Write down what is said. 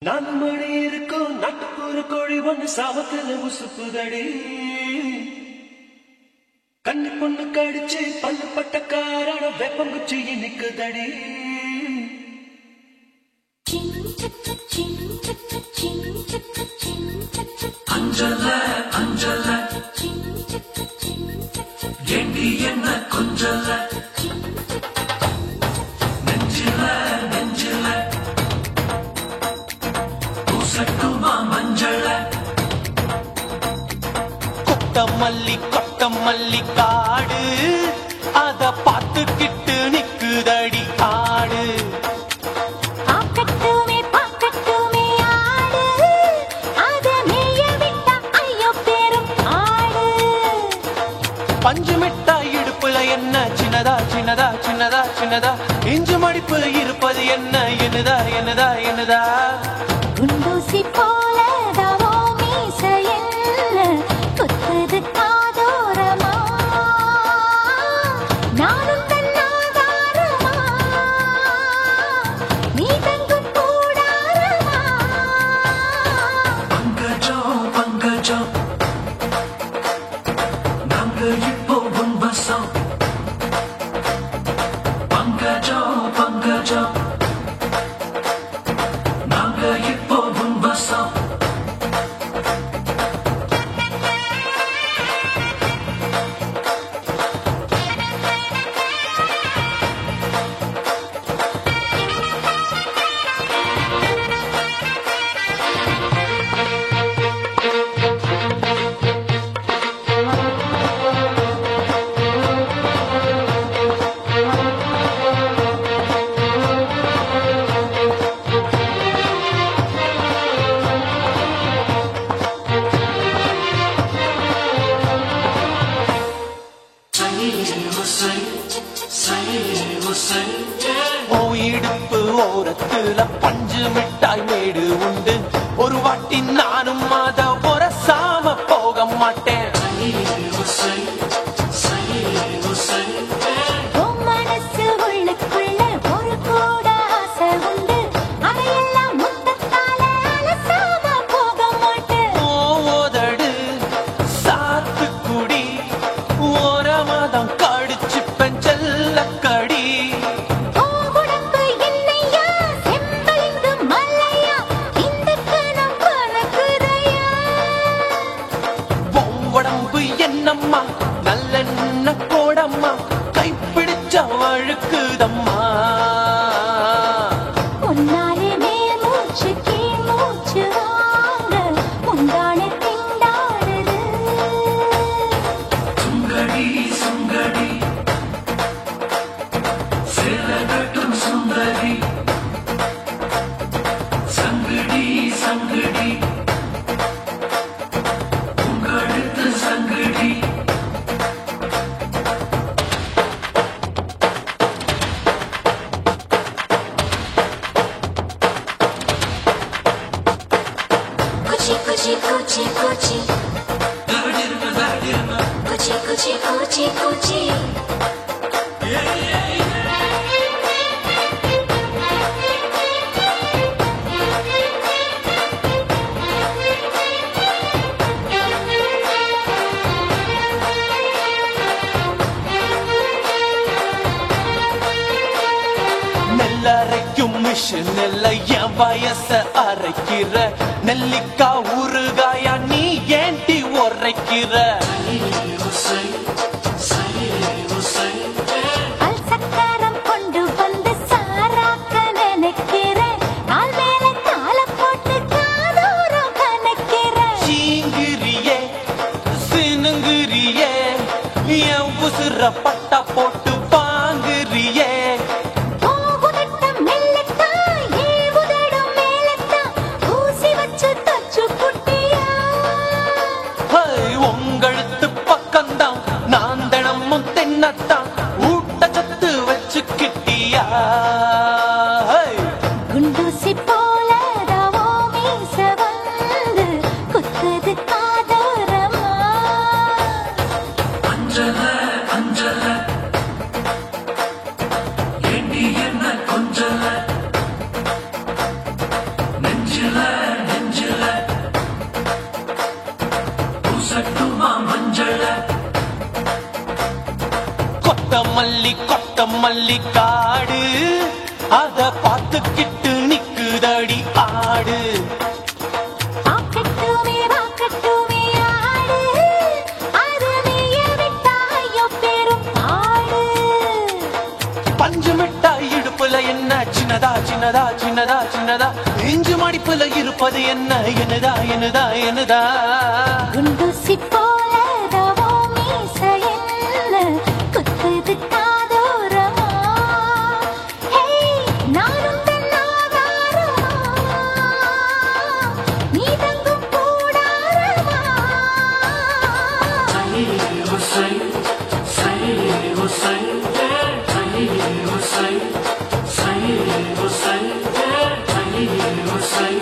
நாலு மணி இருக்கும் நாட்டுப்புற கோழி ஒண்ணு சாவத்துல உசுப்புதடி கண்ணு பொண்ணு கடிச்சு பல்லு பட்ட காரண வெப்பங்குச்சி நிக்குதடி அஞ்சல அஞ்சல ஏண்டி என்ன கொஞ்சல நெஞ்சில நெஞ்சில பூசட்டுமா மஞ்சள கொட்ட மல்லி காடு அத பார்த்துக்கிட்டு நிக்குதடி ஆடு பஞ்சு மிட்டாய் இடுப்புல என்ன சின்னதா சின்னதா சின்னதா சின்னதா இஞ்சு மடிப்பு இருப்பது என்ன என்னதா என்னதா என்னதா குண்டூசி போல தவோ மீசையல்ல குத்துது காதோரமா நானும் தன்னாதாரமா நீ தங்கும் கூடாரமா பங்கஜம் பங்கஜம் நாங்க இப்போ உன்வசம் பங்கஜம் பங்கஜம் நாங்க இப்போ உன்வசம் ஓ இடுப்பு ஓரத்துல பஞ்சு மிட்டாய் மேடு உண்டு ஒரு வாட்டி நானும் அத ஒரசாம போக மாட்டேன் உன் மனசு உள்ளுக்குள்ள ஒரு கூட ஆசை உண்டு அதையெல்லாம் முத்தத்தால அலசாம போக மாட்டேன் ஓதடு சாத்து குடி ஓரமாதான் கடிச்சு பெஞ்சல்ல கடி உடம்பு என்னையா செம்பளிந்து மல்லையா இந்த கணம் கணக்குதையா உடம்பு என்னம்மா நல்லெண்ண கோடம்மா கைப்பிடிச்ச வழுக்குதம்மா உன்னாலே மேல் மூச்சு கீழ் மூச்சு வாங்க முந்தானே திண்டாடுது சுங்கடி சுங்கடி சேலகட்டும் சுந்தரி சங்கடி சங்கடி உங்களுக்கு சங்கடி குச்சி குச்சி குச்சி குச்சி குச்சி குச்சி குச்சி நெல்லரைக்கும் மிஷின் இல்ல என் வயச அரைக்கிற நெல்லிக்கா ஊறுகாயா நீ ஏண்டி உரைக்கிற பல் சக்கரம் கொண்டு வந்து சாராக்க நினைக்கிறேன் கால் மேல கால போட்டு காதோரம் கணக்கிறேன் சீங்கிரியே சினுங்கிரியே என் உசுர பட்டா போட்டு வாங்குறியே போகுதட்டம் மெல்லத்தா ஏவுதடும் மேலத்தா ஊசி வச்சு தச்சு புட்டியா உங்களுக்கு பக்கம்தான் நான் அத பார்த்துக்கிட்டு நிக்குதடி ஆடு. ஆக்கட்டுமே வாக்கட்டுமே ஆடு, அது நீய விட்டா ஐயோ பெரும் பாடு. பஞ்சு மிட்டாய் இடுப்புல என்ன சின்னதா சின்னதா சின்னதா சின்னதா, இஞ்சு மடிப்புல இருப்பது என்ன என்னதா என்னதா என்னதா. குண்டூசி போல தவோ மீச என்ன குத்துது காதோரமா. ஹே நானும் தன்னாதாரமா, நீ தங்கும் கூடாரமா. Hussein, Sayyid Hussein, Sayyid Hussein, Sayyid Hussein, Sayyid Hussein.